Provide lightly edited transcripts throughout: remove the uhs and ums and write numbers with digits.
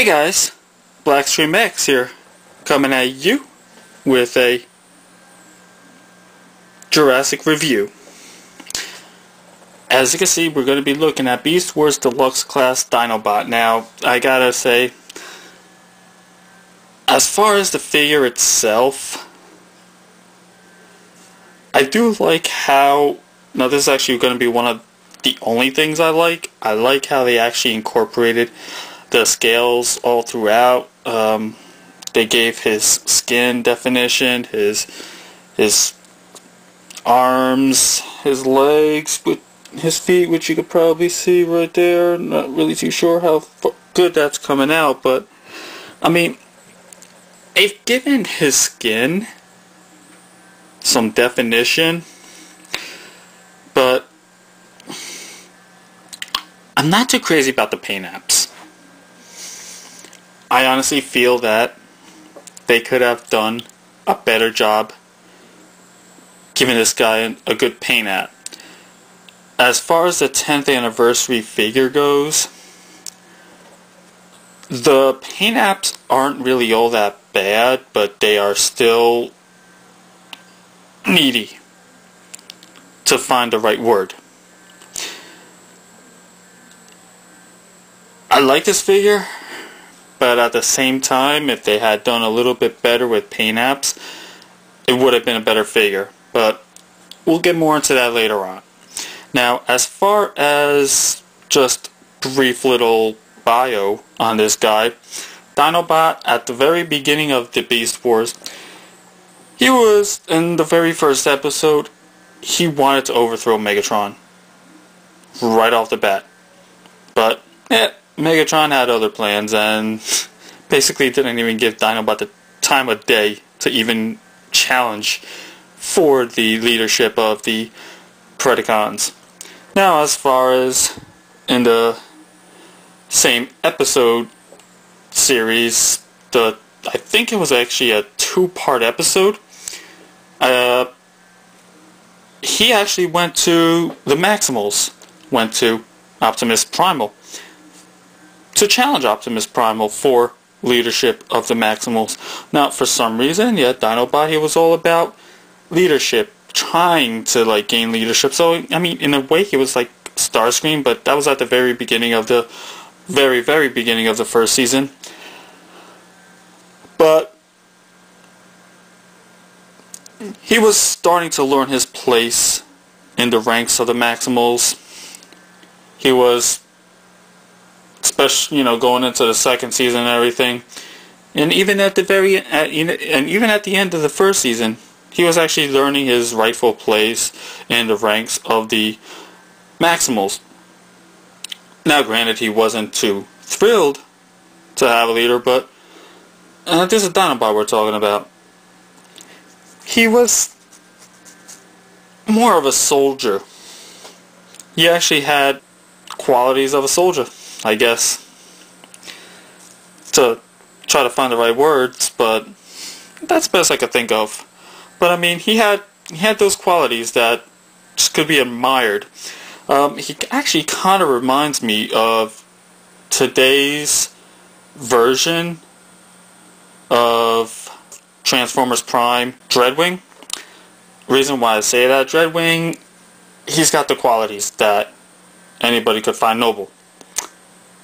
Hey guys, Blackstream X here, coming at you with a Jurassic review. As you can see, we're going to be looking at Beast Wars Deluxe Class Dinobot. Now, I gotta say, as far as the figure itself, I do like how, now this is actually going to be one of the only things I like. I like how they actually incorporated the scales all throughout. They gave his skin definition, his arms, his legs, with his feet, which you could probably see right there. Not really too sure how good that's coming out, but I mean, they've given his skin some definition, but I'm not too crazy about the paint apps. I honestly feel that they could have done a better job giving this guy a good paint app. As far as the 10th anniversary figure goes, the paint apps aren't really all that bad, but they are still needy, to find the right word. I like this figure, but at the same time, if they had done a little bit better with paint apps, it would have been a better figure. But we'll get more into that later on. Now, as far as just brief little bio on this guy, Dinobot, at the very beginning of the Beast Wars, he was, in the very first episode, he wanted to overthrow Megatron right off the bat. But, Megatron had other plans and basically didn't even give Dinobot the time of day to even challenge for the leadership of the Predacons. Now, as far as in the same episode series, I think it was actually a 2-part episode, he actually went to the Maximals, went to Optimus Primal, to challenge Optimus Primal for leadership of the Maximals. Now, for some reason, Dinobot, he was all about leadership, trying to gain leadership. So, I mean, in a way, he was like Starscream, but that was at the very beginning of the very beginning of the first season. But he was starting to learn his place in the ranks of the Maximals. He was, especially, going into the second season and everything, and even at the end of the first season, he was actually learning his rightful place in the ranks of the Maximals. Now, granted, he wasn't too thrilled to have a leader, but this is Dinobot we're talking about. He was more of a soldier. He actually had qualities of a soldier, I guess, to try to find the right words, but that's the best I could think of. But I mean, he had those qualities that just could be admired. He actually kind of reminds me of today's version of Transformers Prime Dreadwing. Reason why I say that, Dreadwing, he's got the qualities that anybody could find noble.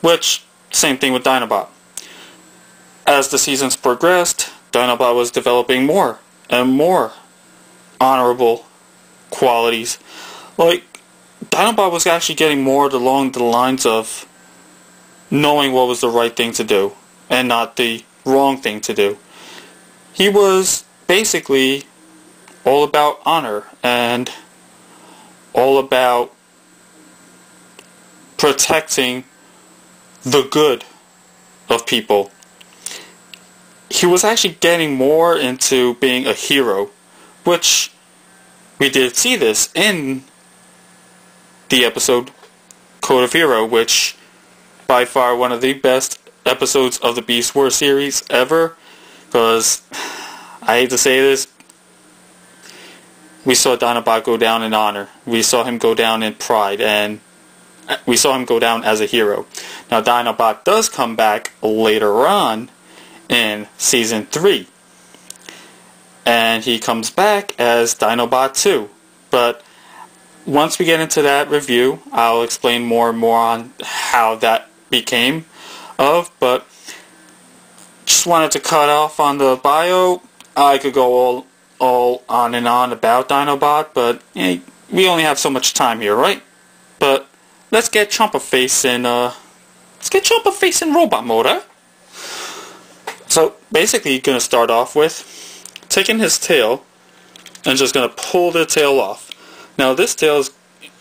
Which, same thing with Dinobot. As the seasons progressed, Dinobot was developing more and more honorable qualities. Dinobot was actually getting more along the lines of knowing what was the right thing to do and not the wrong thing to do. He was basically all about honor and all about protecting the good of people. He was actually getting more into being a hero, which we did see this in the episode Code of Hero, which by far one of the best episodes of the Beast Wars series ever, because I hate to say this, we saw Dinobot go down in honor. We saw him go down in pride, and we saw him go down as a hero. Now Dinobot does come back later on in Season 3. And he comes back as Dinobot 2. But once we get into that review, I'll explain more and more on how that became of. But just wanted to cut off on the bio. I could go all on and on about Dinobot, but we only have so much time here, right? But let's get Chumpaface in robot mode, huh? So basically, you're gonna start off with taking his tail and just gonna pull the tail off. Now this tail is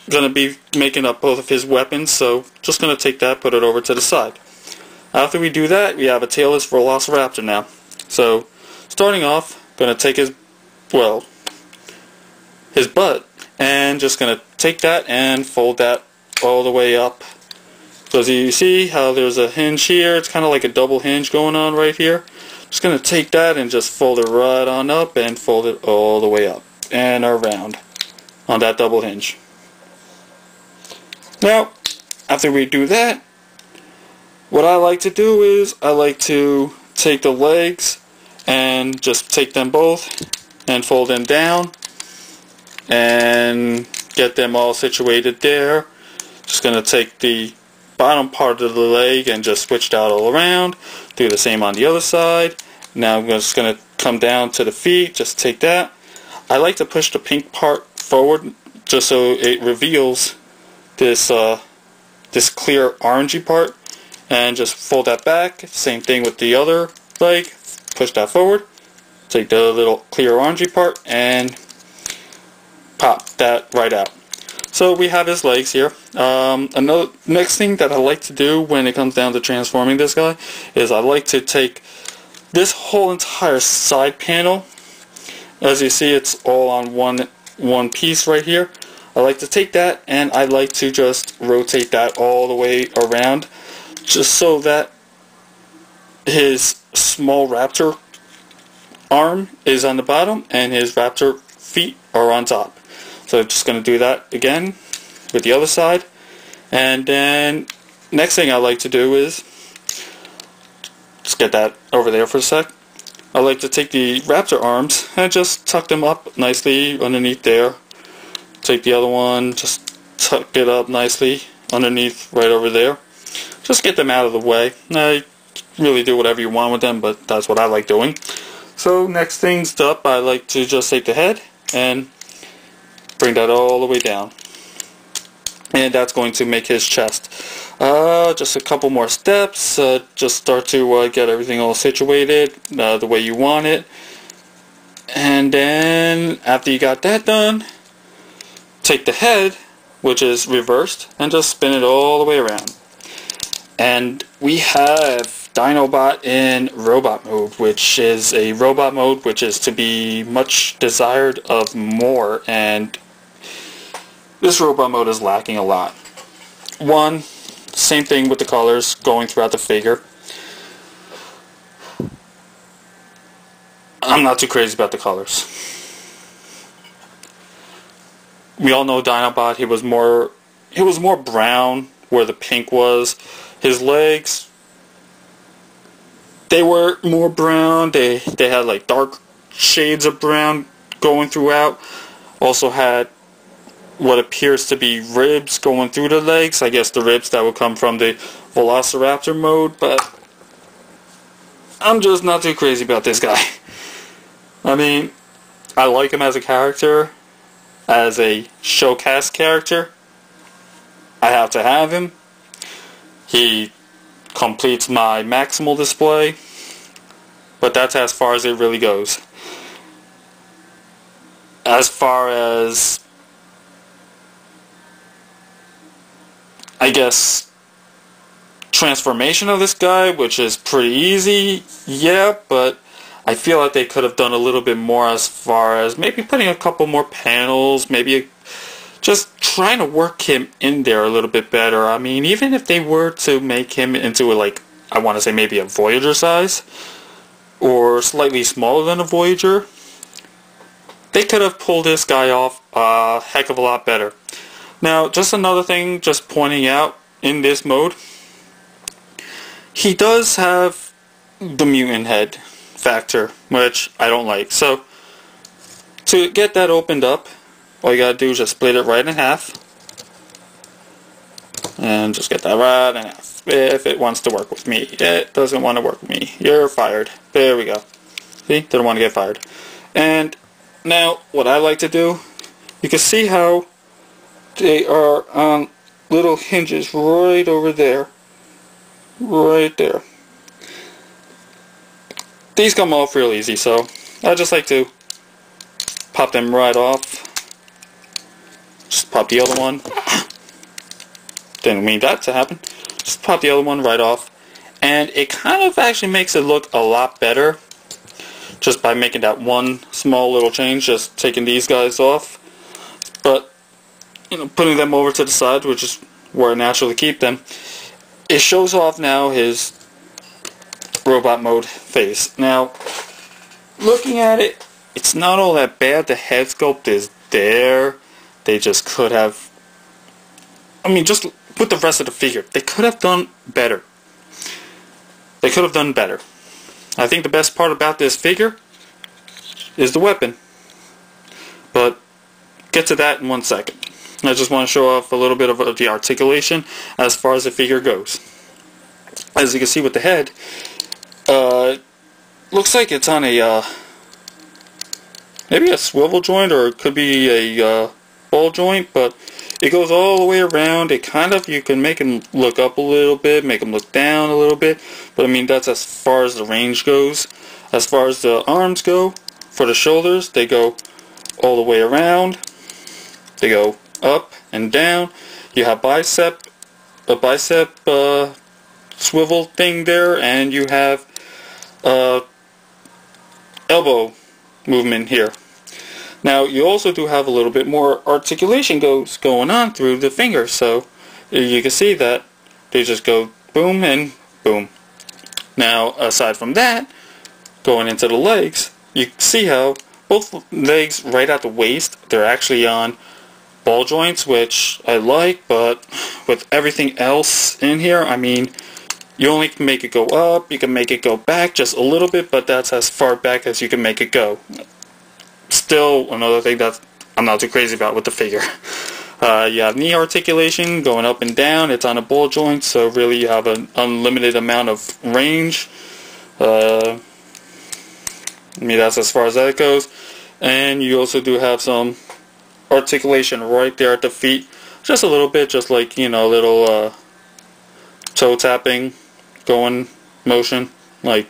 gonna be making up both of his weapons, so just gonna take that, put it over to the side. After we do that, we have a tailless Velociraptor now. So starting off, gonna take his butt, and just gonna take that and fold that all the way up. So as you see how there's a hinge here, it's kind of like a double hinge going on right here. Just gonna take that and just fold it right on up and fold it all the way up and around on that double hinge. Now, after we do that, what I like to do is I like to take the legs and just take them both and fold them down and get them all situated there. Just gonna take the bottom part of the leg and just switch that all around. Do the same on the other side. Now I'm just going to come down to the feet, just take that. I like to push the pink part forward just so it reveals this this clear orangey part, and just fold that back. Same thing with the other leg. Push that forward. Take the little clear orangey part and pop that right out. So we have his legs here. Another next thing that I like to do when it comes down to transforming this guy is I like to take this whole entire side panel. As you see, it's all on one piece right here. I like to take that and I like to just rotate that all the way around, just so that his small raptor arm is on the bottom and his raptor feet are on top. So I'm just going to do that again with the other side. And then next thing I like to do is just get that over there for a sec. I like to take the raptor arms and just tuck them up nicely underneath there. Take the other one, just tuck it up nicely underneath right over there. Just get them out of the way. I really do whatever you want with them, but that's what I like doing. So next things up, I like to just take the head and bring that all the way down. And that's going to make his chest. Just a couple more steps. Just start to get everything all situated the way you want it. And then after you got that done, take the head, which is reversed, and just spin it all the way around. And we have Dinobot in robot mode, which is a robot mode which is to be much desired of more, and this robot mode is lacking a lot. One, same thing with the colors going throughout the figure. I'm not too crazy about the colors. We all know Dinobot, he was more brown where the pink was. His legs, they were more brown. They had like dark shades of brown going throughout. Also had what appears to be ribs going through the legs. I guess the ribs that would come from the Velociraptor mode, but I'm just not too crazy about this guy. I mean, I like him as a character, as a showcase character. I have to have him. He completes my maximal display, but that's as far as it really goes. As far as, I guess, transformation of this guy, which is pretty easy, yeah, but I feel like they could have done a little bit more as far as maybe putting a couple more panels, maybe just trying to work him in there a little bit better. I mean, even if they were to make him into like, I want to say maybe a Voyager size, or slightly smaller than a Voyager, they could have pulled this guy off a heck of a lot better. Now, just another thing, just pointing out, in this mode, he does have the mutant head factor, which I don't like. So, to get that opened up, all you gotta do is just split it right in half. And just get that right in half. If it wants to work with me. It doesn't want to work with me. You're fired. There we go. See? Didn't want to get fired. And now, what I like to do, you can see how they are on little hinges right over there. Right there. These come off real easy, so I just like to pop them right off. Just pop the other one. Didn't mean that to happen. Just pop the other one right off. And it kind of actually makes it look a lot better. Just by making that one small little change. Just taking these guys off. But, you know, putting them over to the side, which is where I naturally keep them. It shows off now his robot mode face. Now, looking at it, it's not all that bad. The head sculpt is there. They just could have... I mean, just with the rest of the figure, they could have done better. They could have done better. I think the best part about this figure is the weapon. But, get to that in 1 second. I just want to show off a little bit of the articulation as far as the figure goes. As you can see with the head, looks like it's on a, maybe a swivel joint, or it could be a ball joint, but it goes all the way around. It kind of, you can make him look up a little bit, make him look down a little bit, but I mean, that's as far as the range goes. As far as the arms go, for the shoulders, they go all the way around. They go up and down. You have a bicep swivel thing there, and you have elbow movement here. Now, you also do have a little bit more articulation going on through the fingers, so you can see that they just go boom and boom. Now, aside from that, going into the legs, you can see how both legs right at the waist, they're actually on ball joints, which I like, but with everything else in here, I mean, you only can make it go up, you can make it go back just a little bit, but that's as far back as you can make it go. Still, another thing that I'm not too crazy about with the figure. You have knee articulation going up and down. It's on a ball joint, so really you have an unlimited amount of range. I mean, that's as far as that goes. And you also do have some articulation right there at the feet. Just a little bit, just like, you know, a little toe tapping going motion. Like,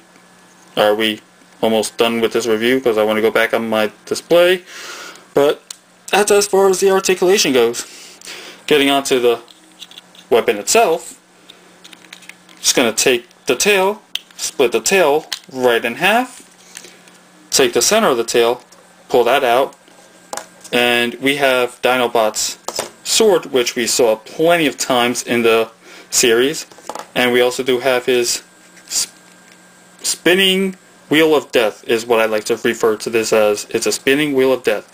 are we almost done with this review? Because I want to go back on my display. But that's as far as the articulation goes. Getting onto the weapon itself, just going to take the tail, split the tail right in half, take the center of the tail, pull that out, and we have Dinobot's sword, which we saw plenty of times in the series. And we also do have his spinning wheel of death, is what I like to refer to this as. It's a spinning wheel of death.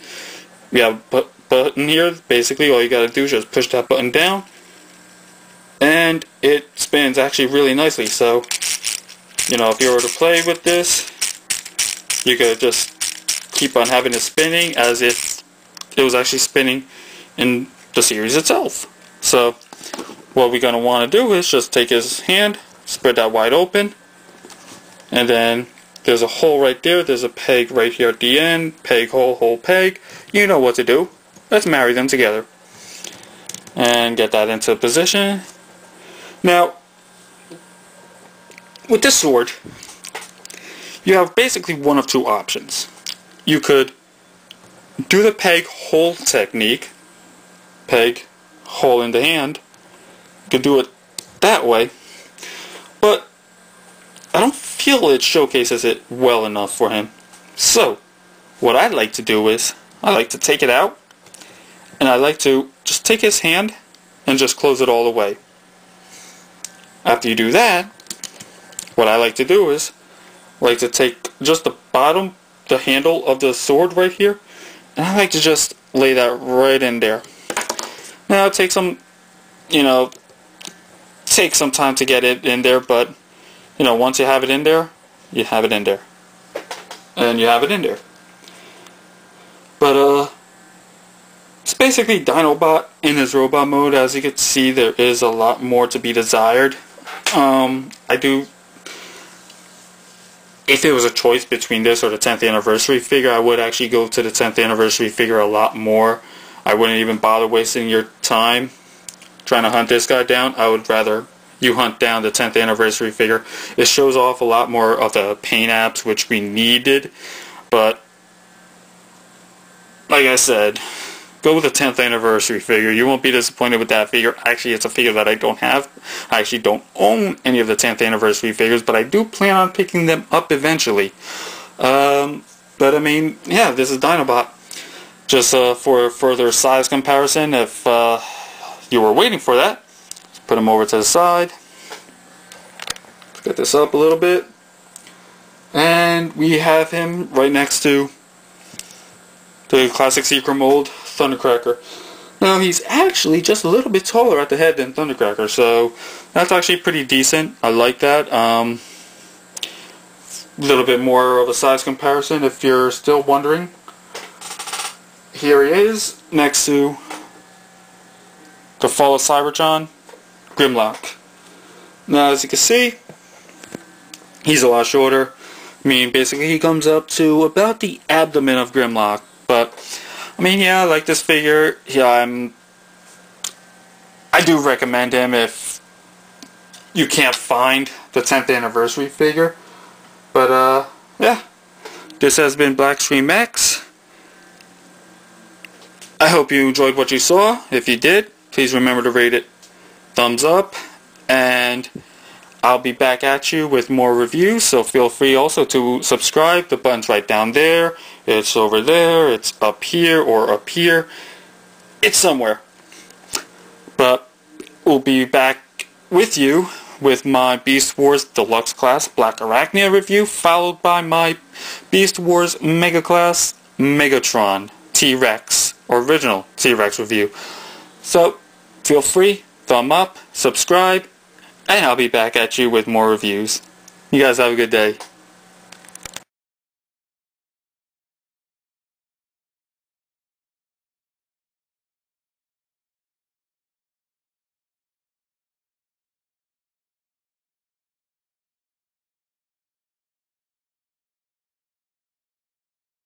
We have a button here. Basically, all you gotta do is just push that button down, and it spins actually really nicely. So, you know, if you were to play with this, you could just keep on having it spinning as if it was actually spinning in the series itself. So, what we're gonna want to do is just take his hand, spread that wide open, and then there's a hole right there. There's a peg right here at the end. Peg, hole, hole, peg. You know what to do. Let's marry them together. And get that into position. Now, with this sword, you have basically one of two options. You could do the peg, hole technique. Peg, hole in the hand. You could do it that way. But I don't feel it showcases it well enough for him. So, what I like to do is, I like to take it out, and I like to just take his hand and just close it all the way. After you do that, what I like to do is, I like to take just the bottom, the handle of the sword right here, and I like to just lay that right in there. Now, it takes some, take some time to get it in there, but, once you have it in there, you have it in there. And you have it in there. But, it's basically Dinobot in his robot mode. As you can see, there is a lot more to be desired. If it was a choice between this or the 10th anniversary figure, I would actually go to the 10th anniversary figure a lot more. I wouldn't even bother wasting your time trying to hunt this guy down. I would rather you hunt down the 10th anniversary figure. It shows off a lot more of the paint apps, which we needed. But, like I said, go with the 10th anniversary figure. You won't be disappointed with that figure. Actually, it's a figure that I don't have. I actually don't own any of the 10th anniversary figures, but I do plan on picking them up eventually. But I mean, yeah, this is Dinobot. Just for further size comparison, if you were waiting for that, let's put him over to the side. Let's get this up a little bit. And we have him right next to the classic Secret Mold Thundercracker. Now, he's actually just a little bit taller at the head than Thundercracker, so that's actually pretty decent. I like that. A little bit more of a size comparison if you're still wondering. Here he is, next to the Fall of Cybertron, Grimlock. Now, as you can see, he's a lot shorter. I mean, basically he comes up to about the abdomen of Grimlock. But, I mean, yeah, I like this figure. Yeah, I do recommend him if you can't find the 10th anniversary figure. But, yeah. This has been Blackstream X. I hope you enjoyed what you saw. If you did, please remember to rate it thumbs up. And I'll be back at you with more reviews, so feel free also to subscribe. The button's right down there. It's over there. It's up here or up here. It's somewhere. But we'll be back with you with my Beast Wars Deluxe Class Black Arachnia review, followed by my Beast Wars Mega Class Megatron T-Rex original T-Rex review. So feel free, thumb up, subscribe, and I'll be back at you with more reviews. You guys have a good day.